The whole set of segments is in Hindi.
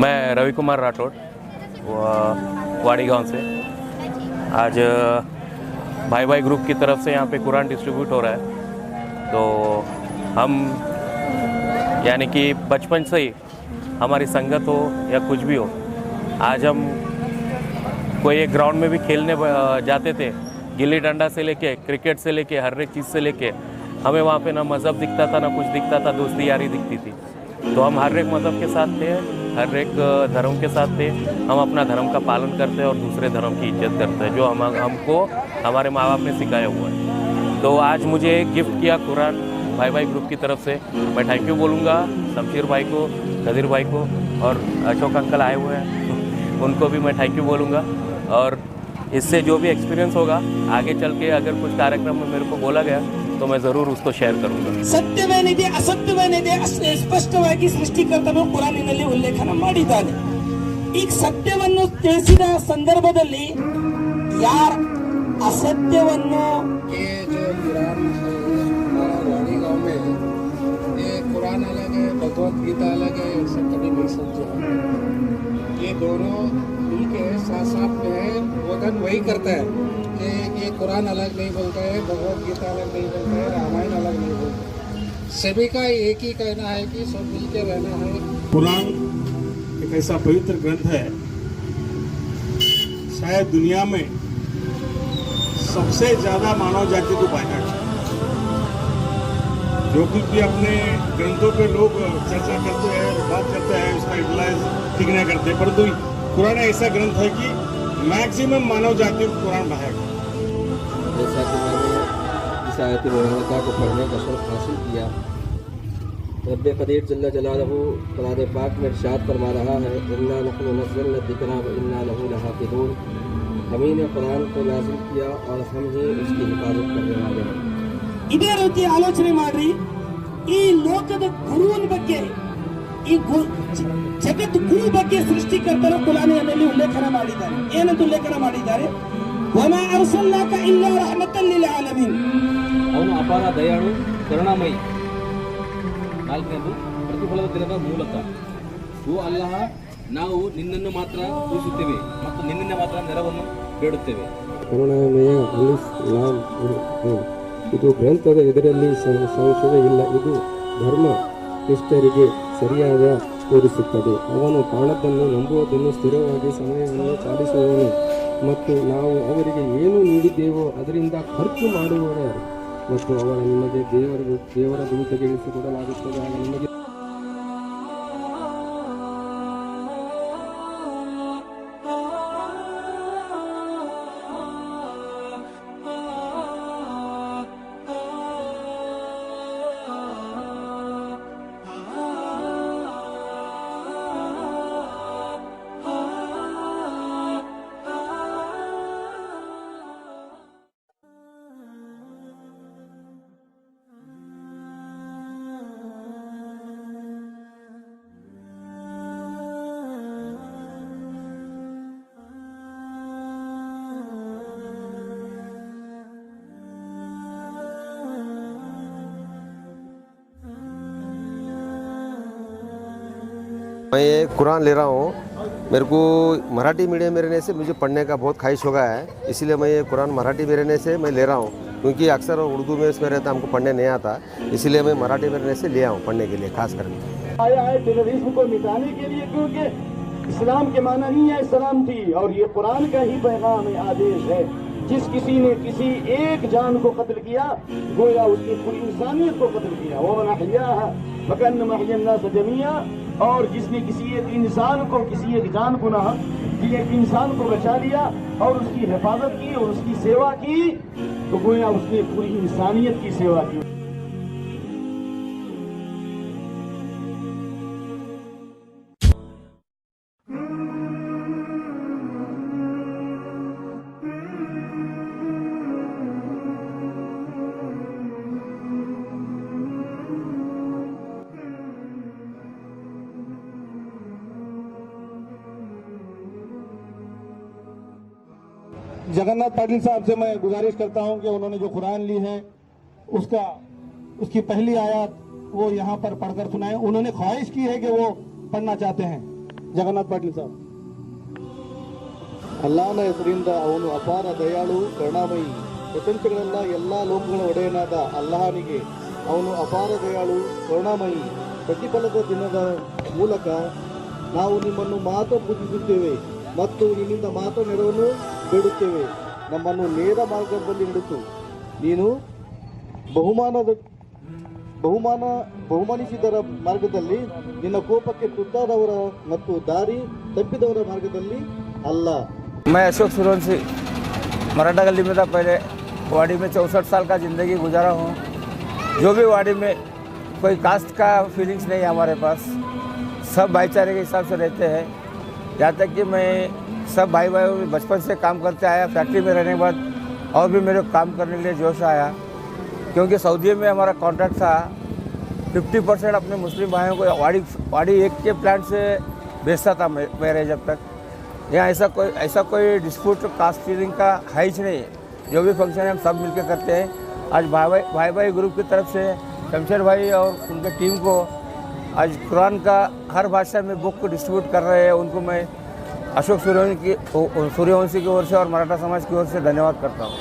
मैं रवि कुमार राठौड़ वाड़ी गांव से। आज भाई भाई ग्रुप की तरफ से यहाँ पे कुरान डिस्ट्रीब्यूट हो रहा है। तो हम यानी कि बचपन से ही हमारी संगत हो या कुछ भी हो, आज हम कोई एक ग्राउंड में भी खेलने जाते थे, गिल्ली डंडा से लेके क्रिकेट से लेके हर एक चीज़ से लेके हमें वहाँ पे ना मज़हब दिखता था ना कुछ दिखता था, दोस्ती यारी दिखती थी। तो हम हर एक मज़हब के साथ थे, हर एक धर्म के साथ थे। हम अपना धर्म का पालन करते हैं और दूसरे धर्म की इज्जत करते हैं, जो हमको हमारे माँ बाप ने सिखाया हुआ है। तो आज मुझे गिफ्ट किया कुरान भाई भाई ग्रुप की तरफ से। मैं थैंक यू बोलूँगा शमशीर भाई को, कदीर भाई को, और अशोक अंकल आए हुए हैं उनको भी मैं थैंक यू बोलूँगा। और इससे जो भी एक्सपीरियंस होगा आगे चल के अगर कुछ कार्यक्रम में मेरे को बोला गया तो मैं ज़रूर उसको शेयर करूँगा। ಸತ್ಯವೇನಿದೆ ಅಸತ್ಯವೇನಿದೆ ಸ್ಪಷ್ಟವಾಗಿ ಸೃಷ್ಟಿಕರ್ತನು ಕುರಾನಿನಲ್ಲಿ ಉಲ್ಲೇಖನ ಮಾಡಿದ್ದಾನೆ. ಈ ಸತ್ಯವನ್ನು ತಿಳಿಸಿದ ಸಂದರ್ಭದಲ್ಲಿ ಯಾರ असत्यವನ್ನು ये जो कुरान है हमारा वाड़ी गाँव में ये कुरान अलग है, भगवत गीता अलग है, ऐसा कभी नहीं समझा। ये दोनों मिलके साथ साथ में है, वतन वही करता है कि ये कुरान अलग नहीं बोलता है, भगवत गीता अलग नहीं बोलता है, रामायण अलग नहीं बोलता है। सभी का एक ही कहना है कि सब मिल के रहना है। कुरान एक ऐसा पवित्र ग्रंथ है, शायद दुनिया में सबसे ज़्यादा मानव जाति को पाया है। जो कुछ भी अपने ग्रंथों पे लोग चर्चा करते हैं, बात करते हैं, उसका यूटिलाइज ठीक नहीं करते, परंतु कुरान ऐसा ग्रंथ है कि मैक्सिमम मानव जाति को कुरान पढ़ाया गया। जैसा कि मैंने इस आयत मुबारका को पढ़ने का शौक़ हासिल किया, रब क़दीर जल्ल जलालहू कुरान पाक में इरशाद फरमा रहा है, इन्ना नहनु नज़्ज़लना ज़िक्रा व इन्ना लहू लहाफ़िज़ून। हम ही ने कुरान को नाज़िल किया और हम ही उसकी हिफाजत करने वाले हैं। ಇದೇ ರೀತಿ ಆಲೋಚನೆ ಮಾಡ್ರಿ. ಈ ಲೋಕದ ಗುರುವಿನ ಬಗ್ಗೆ, ಈ ಜಗತ್ ಗುರು ಬಗ್ಗೆ ಸೃಷ್ಟಿಕರ್ತರು ಕುರಾನಿನಲ್ಲಿ ಉಲ್ಲೇಖನ ಮಾಡಿದ್ದಾರೆ. ಏನಂತ ಉಲ್ಲೇಖನ ಮಾಡಿದ್ದಾರೆ? ವಮಾ ಅರ್ಸಲ್ನಾಕ ಇಲ್ಲಾ ರಹಮತನ್ ಲಿಲ್ ಆಲಮೀನ್. ಅವನು ಅಪಾರ ದಯಾಳು, ಕರುಣಾಮಯಿ. ನಾಲ್ಕನೇದು ಪ್ರತಿಫಲದ ದಿನದ ಮೂಲಕ. ಓ ಅಲ್ಲಾಹ, ನಾವು ನಿನ್ನನ್ನು ಮಾತ್ರ ಪೂಜಿಸುತ್ತೇವೆ ಮತ್ತು ನಿನ್ನಿಂದ ಮಾತ್ರ ನೆರವನ್ನು ಬೇಡುತ್ತೇವೆ. ಕರುಣಾಮಯ ಅಲಿಸ್ಲಾಂ ಇದು ಗ್ರಂಥದ ಇದರಲ್ಲಿ ಸಂಶಯ ಇಲ್ಲ. ಇದು ಧರ್ಮ ನಿಷ್ಠರಿಗೆ ಸರಿಯಾದ ತೋರಿಸುತ್ತದೆ. ಅವನು ಕಾಣದನ್ನು ನಂಬುವುದನ್ನು ಸ್ಥಿರವಾಗಿ ಸಮಯವನ್ನು ಪಾಲಿಸುವವನು ಮತ್ತು ನಾವು ಅವರಿಗೆ ಏನು ನೀಡಿದ್ದೇವೋ ಅದರಿಂದ ಖರ್ಚು ಮಾಡುವವರು ಮತ್ತು ಅವರ ನಿಮಗೆ ದೇವರ ದೂತಗೆ ಇಳಿಸಿಕೊಡಲಾಗುತ್ತದೆ. ಆಗ ನಿಮಗೆ मैं ये कुरान ले रहा हूँ। मेरे को मराठी मीडियम में रहने से मुझे पढ़ने का बहुत ख्वाहिश हो गया है, इसीलिए मैं ये कुरान मराठी में रहने से मैं ले रहा हूँ, क्योंकि अक्सर उर्दू में इसमें रहता हमको पढ़ने नहीं आता, इसलिए मैं मराठी में रहने से लिया हूँ पढ़ने के लिए खास करके। आया है टेररिज्म को मिटाने के लिए, क्योंकि इस्लाम के माना ही है सलामती, और ये कुरान का ही पैगाम है, आदेश है। जिस किसी ने किसी एक जान को कत्ल किया, गोया उसकी पूरी इंसानियत को कत्ल किया। वो नहयाहा फकन्नमा हियन्नास जमीआ, और जिसने किसी एक इंसान को, किसी एक जान को ना एक इंसान को बचा लिया और उसकी हिफाजत की और उसकी सेवा की, तो गोया उसने पूरी इंसानियत की सेवा की। जगन्नाथ पाटिल साहब से मैं गुजारिश करता हूं कि उन्होंने जो कुरान ली है उसकी पहली आयत वो यहाँ पर पढ़कर सुनाए। उन्होंने ख्वाहिश की है कि वो पढ़ना चाहते हैं। ಜಗನ್ನಾಥ್ ಪಾಟೀಲ್ ಸಾಬ್. ಅಲ್ಲಾಹನ ಹೆಸರಿಂದ ಅವನು ಅಪಾರ ದಯಾಳು ಕರುಣಾಮಯಿ. ಪ್ರಪಂಚಗಳೆಲ್ಲ ಎಲ್ಲ ಲೋಕಗಳ ಒಡೆಯನಾದ ಅಲ್ಲಾಹನಿಗೆ ಅವನು ಅಪಾರ ದಯಾಳು ಕರುಣಾಮಯಿ. ಪ್ರತಿಫಲದ ದಿನದ ಮೂಲಕ ನಾವು ನಿಮ್ಮನ್ನು ಮಾತ್ರ ಪೂಜಿಸುತ್ತೇವೆ ಮತ್ತು ನಿನ್ನಿಂದ ಮಾತ್ರ ನೆರವನ್ನು ಬೇಡುತ್ತೇವೆ. ನಮ್ಮನ್ನು ನೇರ ಮಾರ್ಗದಲ್ಲಿ ನಡೆಸು. ನೀನು ಬಹುಮಾನಿಸಿದರ ಮಾರ್ಗದಲ್ಲಿ, ನಿನ್ನ ಕೋಪಕ್ಕೆ ತುತ್ತಾದವರ ಮತ್ತು ದಾರಿ ತಪ್ಪಿದವರ ಮಾರ್ಗದಲ್ಲಿ ಅಲ್ಲ. मैं अशोक सूर्यवंशी मराठा गली में था पहले. वाड़ी में 64 साल का ज़िंदगी गुजारा हूँ. जो भी वाड़ी में कोई कास्ट का फीलिंग्स नहीं है हमारे पास. सब भाईचारे के हिसाब से रहते हैं. यहाँ तक कि मैं सब भाई बचपन से काम करते आया. फैक्ट्री में रहने के बाद और भी मेरे काम करने के लिए जोश आया, क्योंकि सऊदी में हमारा कॉन्ट्रैक्ट था. 50% अपने मुस्लिम भाइयों को वाड़ी एक के प्लांट से बेचता था मेरे जब तक. यहाँ ऐसा कोई डिस्प्यूट कास्ट फीलिंग का है ही नहीं. जो भी फंक्शन है हम सब मिलकर करते हैं. आज भाई ग्रुप की तरफ से शमशेर भाई और उनके टीम को आज कुरान का हर भाषा में बुक को डिस्ट्रीब्यूट कर रहे हैं. उनको मैं अशोक सूर्यवंशी की ओर से और मराठा समाज की ओर से धन्यवाद करता हूँ.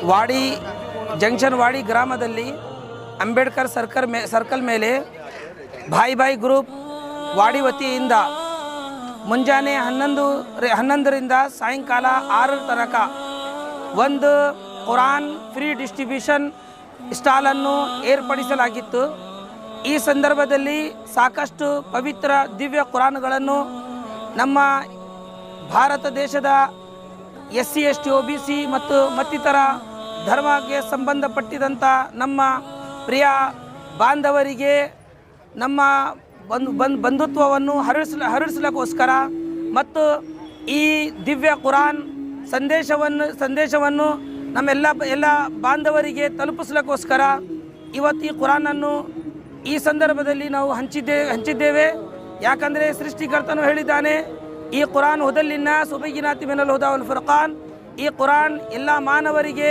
ವಾಡಿ ಜಂಕ್ಷನ್ ವಾಡಿ ಗ್ರಾಮದಲ್ಲಿ ಅಂಬೇಡ್ಕರ್ ಸರ್ಕಲ್ ಮೇಲೆ ಭಾಯಿ ಗ್ರೂಪ್ ವಾಡಿ ವತಿಯಿಂದ ಮುಂಜಾನೆ 11ರಿಂದ ಸಾಯಂಕಾಲ 6 ತನಕ ಒಂದು ಕುರಾನ್ ಫ್ರೀ ಡಿಸ್ಟ್ರಿಬ್ಯೂಷನ್ ಸ್ಟಾಲನ್ನು ಏರ್ಪಡಿಸಲಾಗಿತ್ತು. ಈ ಸಂದರ್ಭದಲ್ಲಿ ಸಾಕಷ್ಟು ಪವಿತ್ರ ದಿವ್ಯ ಕುರಾನ್ಗಳನ್ನು ನಮ್ಮ ಭಾರತ ದೇಶದ SC ST OBC ಮತ್ತು ಮತ್ತಿತರ ಧರ್ಮಕ್ಕೆ ಸಂಬಂಧಪಟ್ಟಿದಂಥ ನಮ್ಮ ಪ್ರಿಯ ಬಾಂಧವರಿಗೆ ನಮ್ಮ ಬಂಧುತ್ವವನ್ನು ಹರಡಿಸಲಿಕ್ಕೋಸ್ಕರ ಮತ್ತು ಈ ದಿವ್ಯ ಕುರಾನ್ ಸಂದೇಶವನ್ನು ನಮ್ಮೆಲ್ಲ ಬಾಂಧವರಿಗೆ ತಲುಪಿಸಲಿಕ್ಕೋಸ್ಕರ ಇವತ್ತು ಈ ಕುರಾನನ್ನು ಈ ಸಂದರ್ಭದಲ್ಲಿ ನಾವು ಹಂಚಿದ್ದೇವೆ. ಯಾಕಂದರೆ ಸೃಷ್ಟಿಕರ್ತನು ಹೇಳಿದ್ದಾನೆ, ಈ ಕುರಾನ್ ಹುದಲ್ಲಿನ್ನಾಸ್ ವಬಯ್ಯಿನಾತಿನ್ ಮಿನಲ್ ಹುದಾ ವಲ್ ಫುರ್ಕಾನ್. ಈ ಕುರಾನ್ ಎಲ್ಲ ಮಾನವರಿಗೆ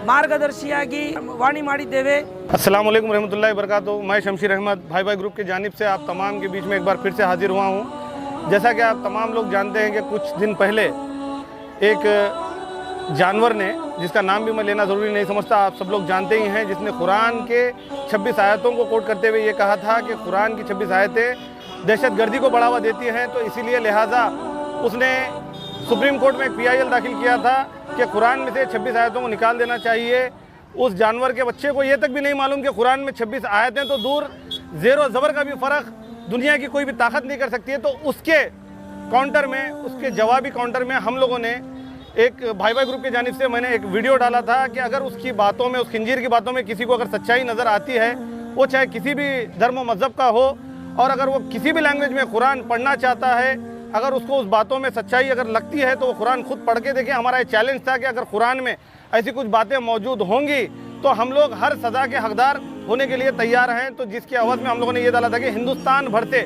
मार्गदर्शियागी वाणी माड़ी देवे. अस्सलाम वालेकुम रहमतुल्लाहि वबरकातुहू. मैं शमशेर अहमद भाई ग्रुप की जानिब से आप तमाम के बीच में एक बार फिर से हाजिर हुआ हूँ. जैसा कि आप तमाम लोग जानते हैं कि कुछ दिन पहले एक जानवर ने, जिसका नाम भी मैं लेना ज़रूरी नहीं समझता, आप सब लोग जानते ही हैं, जिसने कुरान के 26 आयतों को कोट करते हुए ये कहा था कि कुरान की 26 आयतें दहशतगर्दी को बढ़ावा देती हैं, तो इसीलिए लिहाजा उसने सुप्रीम कोर्ट में एक PIL दाखिल किया था कि कुरान में से 26 आयतों को निकाल देना चाहिए. उस जानवर के बच्चे को ये तक भी नहीं मालूम कि कुरान में 26 आयतें तो दूर, ज़ेरो ज़बर का भी फ़र्क दुनिया की कोई भी ताकत नहीं कर सकती है. तो उसके काउंटर में, उसके जवाबी काउंटर में हम लोगों ने एक भाई ग्रुप की जानिब से मैंने एक वीडियो डाला था कि अगर उसकी बातों में, उस खंजीर की बातों में किसी को अगर सच्चाई नज़र आती है, वो चाहे किसी भी धर्म व मज़हब का हो, और अगर वो किसी भी लैंग्वेज में कुरान पढ़ना चाहता है, अगर उसको उस बातों में सच्चाई अगर लगती है तो वो कुरान खुद पढ़ के देखे. हमारा ये चैलेंज था कि अगर कुरान में ऐसी कुछ बातें मौजूद होंगी तो हम लोग हर सज़ा के हकदार होने के लिए तैयार हैं. तो जिसके अवध में हम लोगों ने ये डाला था कि हिंदुस्तान भर से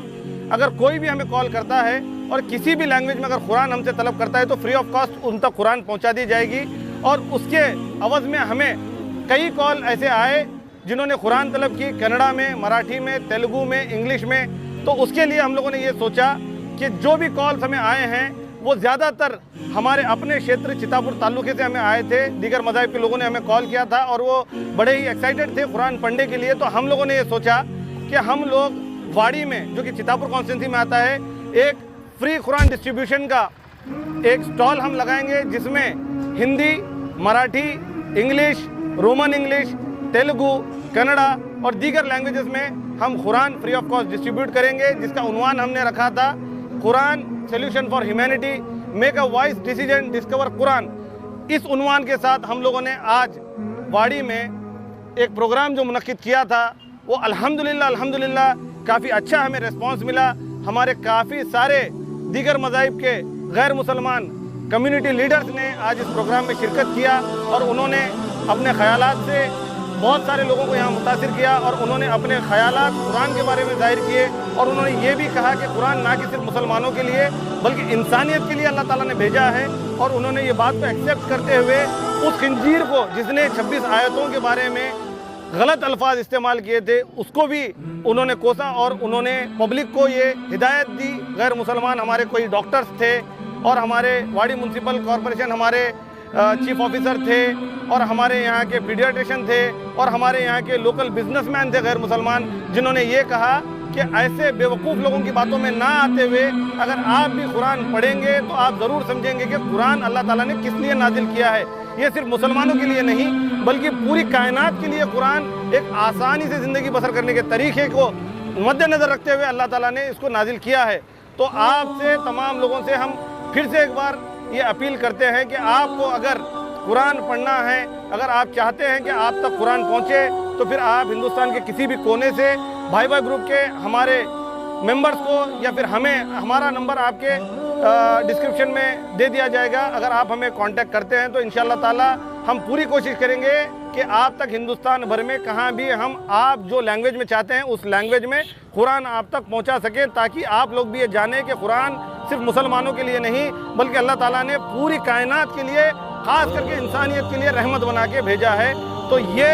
अगर कोई भी हमें कॉल करता है और किसी भी लैंग्वेज में अगर कुरान हमसे तलब करता है तो फ्री ऑफ कॉस्ट उन तक कुरान पहुँचा दी जाएगी. और उसके अवध में हमें कई कॉल ऐसे आए जिन्होंने कुरान तलब की, कन्नड़ा में, मराठी में, तेलुगु में, इंग्लिश में. तो उसके लिए हम लोगों ने ये सोचा कि जो भी कॉल्स हमें आए हैं वो ज़्यादातर हमारे अपने क्षेत्र चितापुर तालुके से हमें आए थे. दीगर मज़ाहिब के लोगों ने हमें कॉल किया था और वो बड़े ही एक्साइटेड थे कुरान पढ़ने के लिए. तो हम लोगों ने ये सोचा कि हम लोग वाड़ी में, जो कि चितापुर कॉन्स्टिट्यूंसी में आता है, एक फ्री कुरान डिस्ट्रीब्यूशन का एक स्टॉल हम लगाएंगे, जिसमें Hindi, Marathi, English, Roman English, Telugu, Kannada और दीगर लैंग्वेजेस में हम Quran free of cost distribute करेंगे. जिसका उन्वान हमने रखा था Quran solution for humanity, make a wise decision, discover Quran. इस उन्वान के साथ हम लोगों ने आज वाड़ी में एक प्रोग्राम जो मुनक्किद किया था, वो अल्हम्दुलिल्लाह काफ़ी अच्छा हमें रिस्पांस मिला। हमारे काफ़ी सारे दीगर मज़ाहिब के गैर मुसलमान कम्युनिटी लीडर्स ने आज इस प्रोग्राम में शिरकत किया और उन्होंने अपने ख़यालात से बहुत सारे लोगों को यहाँ मुतासिर किया और उन्होंने अपने ख़यालात कुरान के बारे में ज़ाहिर किए और उन्होंने ये भी कहा कि कुरान ना कि सिर्फ मुसलमानों के लिए बल्कि इंसानियत के लिए अल्लाह ताला ने भेजा है। और उन्होंने ये बात को एक्सेप्ट करते हुए उस खिंजीर को जिसने 26 आयतों के बारे में गलत अल्फाज इस्तेमाल किए थे उसको भी उन्होंने कोसा और उन्होंने पब्लिक को ये हिदायत दी। गैर मुसलमान हमारे कोई डॉक्टर्स थे और हमारे वाड़ी म्यूनसिपल कॉरपोरेशन हमारे चीफ ऑफिसर थे और हमारे यहाँ के पीडियाट्रिशियन थे और हमारे यहाँ के लोकल बिजनेसमैन थे गैर मुसलमान, जिन्होंने ये कहा कि ऐसे बेवकूफ़ लोगों की बातों में ना आते हुए अगर आप भी कुरान पढ़ेंगे तो आप ज़रूर समझेंगे कि कुरान अल्लाह ताला ने किस लिए नाजिल किया है। ये सिर्फ मुसलमानों के लिए नहीं बल्कि पूरी कायनात के लिए कुरान एक आसानी से ज़िंदगी बसर करने के तरीक़े को मद्देनज़र रखते हुए अल्लाह ताला ने इसको नाजिल किया है। तो आपसे तमाम लोगों से हम फिर से एक बार ये अपील करते हैं कि आपको अगर कुरान पढ़ना है, अगर आप चाहते हैं कि आप तक कुरान पहुँचे तो फिर आप हिंदुस्तान के किसी भी कोने से भाई भाई ग्रुप के हमारे मेंबर्स को या फिर हमें, हमारा नंबर आपके डिस्क्रिप्शन में दे दिया जाएगा। अगर आप हमें कांटेक्ट करते हैं तो इंशाअल्लाह ताला हम पूरी कोशिश करेंगे कि आप तक हिंदुस्तान भर में कहाँ भी हम आप जो लैंग्वेज में चाहते हैं उस लैंग्वेज में कुरान आप तक पहुँचा सकें, ताकि आप लोग भी ये जानें कि कुरान सिर्फ मुसलमानों के लिए नहीं बल्कि अल्लाह ताला ने पूरी कायनात के लिए, ख़ास करके इंसानियत के लिए रहमत बना के भेजा है। तो ये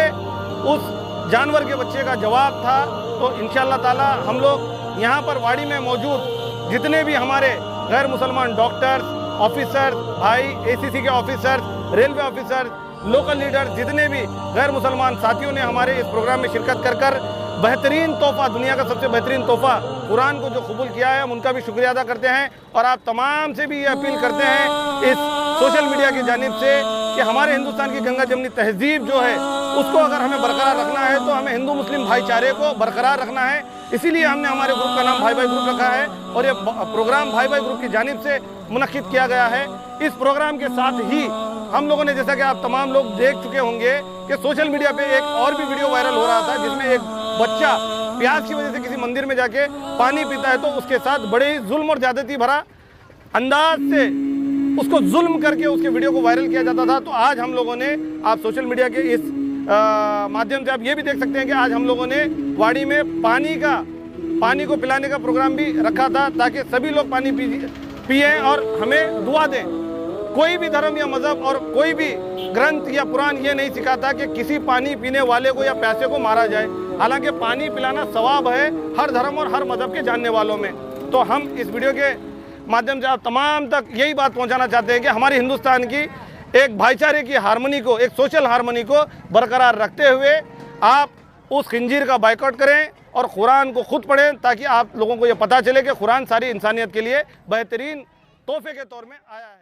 उस जानवर के बच्चे का जवाब था। तो इंशाअल्लाह ताला हम लोग यहाँ पर वाड़ी में मौजूद जितने भी हमारे गैर मुसलमान डॉक्टर्स, ऑफिसर्स, भाई एसीसी के officers, railway officers, local leaders, जितने भी गैर मुसलमान साथियों ने हमारे इस प्रोग्राम में शिरकत कर बेहतरीन तोहफ़ा, दुनिया का सबसे बेहतरीन तोहफ़ा कुरान को जो कबूल किया है, हम उनका भी शुक्रिया अदा करते हैं। और आप तमाम से भी ये अपील करते हैं इस सोशल मीडिया की जानिब से कि हमारे हिंदुस्तान की गंगा जमनी तहजीब जो है उसको अगर हमें बरकरार रखना है तो हमें हिंदू मुस्लिम भाईचारे को बरकरार रखना है। इसीलिए हमने हमारे ग्रुप का नाम भाई भाई ग्रुप रखा है और ये प्रोग्राम भाई भाई ग्रुप की जानिब से मुनक्किद किया गया है। इस प्रोग्राम के साथ ही हम लोगों ने, जैसा कि आप तमाम लोग देख चुके होंगे कि सोशल मीडिया पे एक और भी वीडियो वायरल हो रहा था जिसमें एक बच्चा प्यास की वजह से किसी मंदिर में जाके पानी पीता है तो उसके साथ बड़े ही जुल्म और ज्यादती भरा अंदाज से उसको जुल्म करके उसके वीडियो को वायरल किया जाता था। तो आज हम लोगों ने, आप सोशल मीडिया के इस माध्यम से आप ये भी देख सकते हैं कि आज हम लोगों ने वाड़ी में पानी को पिलाने का प्रोग्राम भी रखा था ताकि सभी लोग पानी पिए और हमें दुआ दें। कोई भी धर्म या मज़हब और कोई भी ग्रंथ या कुरान ये नहीं सिखाता कि किसी पानी पीने वाले को या प्यासे को मारा जाए। हालांकि पानी पिलाना सवाब है हर धर्म और हर मज़हब के जानने वालों में। तो हम इस वीडियो के माध्यम से आप तमाम तक यही बात पहुंचाना चाहते हैं कि हमारी हिंदुस्तान की एक भाईचारे की हारमोनी को, एक सोशल हारमोनी को बरकरार रखते हुए आप उस खिंजीर का बाइकआउट करें और कुरान को खुद पढ़ें ताकि आप लोगों को ये पता चले कि कुरान सारी इंसानियत के लिए बेहतरीन तोहफे के तौर में आया है।